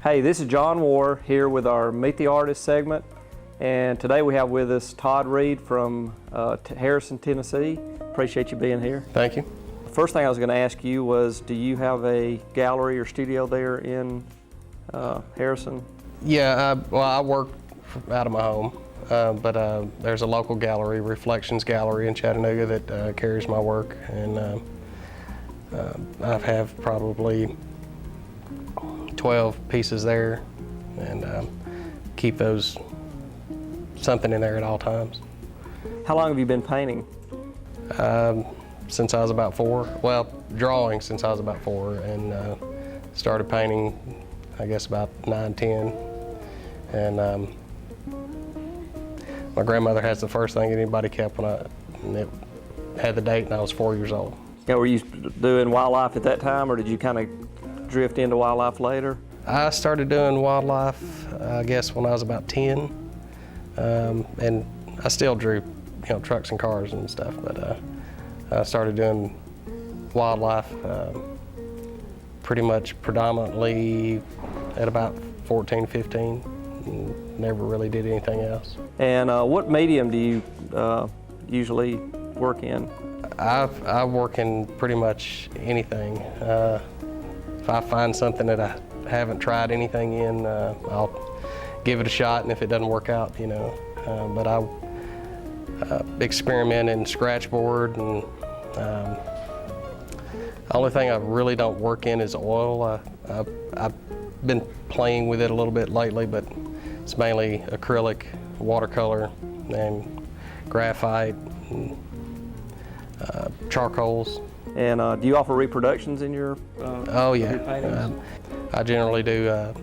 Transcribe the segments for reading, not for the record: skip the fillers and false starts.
Hey, this is John War here with our Meet the Artist segment, and today we have with us Todd Reed from Harrison, Tennessee. Appreciate you being here. Thank you. The first thing I was going to ask you was, do you have a gallery or studio there in Harrison? Yeah, I work out of my home, but there's a local gallery, Reflections Gallery in Chattanooga, that carries my work, and I have probably 12 pieces there, and keep those something in there at all times. How long have you been painting? Since I was about 4. Well, drawing since I was about 4, and started painting, I guess, about 9, 10. And my grandmother has the first thing anybody kept and it had the date, and I was 4 years old. Yeah, were you doing wildlife at that time, or did you kind of drift into wildlife later? I started doing wildlife, I guess, when I was about 10, and I still drew, trucks and cars and stuff. But I started doing wildlife pretty much predominantly at about 14, 15. And never really did anything else. And what medium do you usually work in? I work in pretty much anything. If I find something that I haven't tried anything in, I'll give it a shot, and if it doesn't work out, but I experiment in scratchboard, and the only thing I really don't work in is oil. I've been playing with it a little bit lately, but it's mainly acrylic, watercolor, and graphite, and charcoals. And do you offer reproductions in your Oh yeah, your paintings? I generally do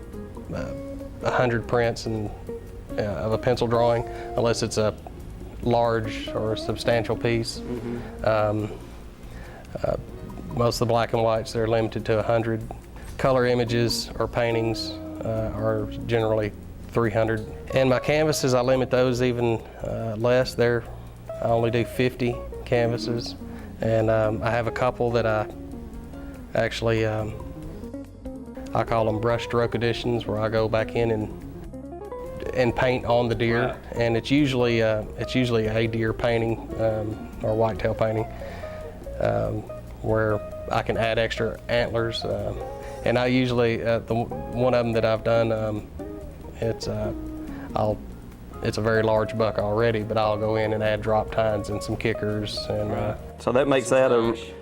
100 prints of a pencil drawing, unless it's a large or a substantial piece. Mm-hmm. Most of the black and whites, they're limited to 100. Color images or paintings are generally 300. And my canvases, I limit those even less. I only do 50 canvases. And I have a couple that I actually, I call them brush stroke editions, where I go back in and paint on the deer. Wow. And it's usually a deer painting or whitetail painting, where I can add extra antlers. And I usually, one of them that I've done, it's a very large buck already, but I'll go in and add drop tines and some kickers. And so that makes that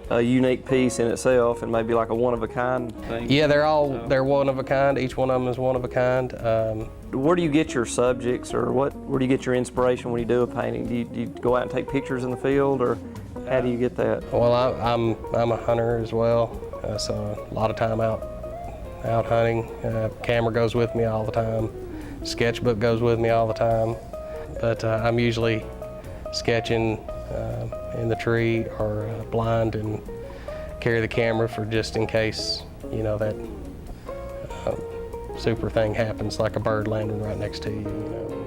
a unique piece in itself, and maybe like a one-of-a-kind thing? Yeah, they're one of a kind. Each one of them is one of a kind. Where do you get your subjects, or where do you get your inspiration when you do a painting? Do you go out and take pictures in the field, or how do you get that? Well, I'm a hunter as well, so a lot of time out hunting. Camera goes with me all the time. Sketchbook goes with me all the time, but I'm usually sketching in the tree or blind, and carry the camera for just in case, that super thing happens, like a bird landing right next to you.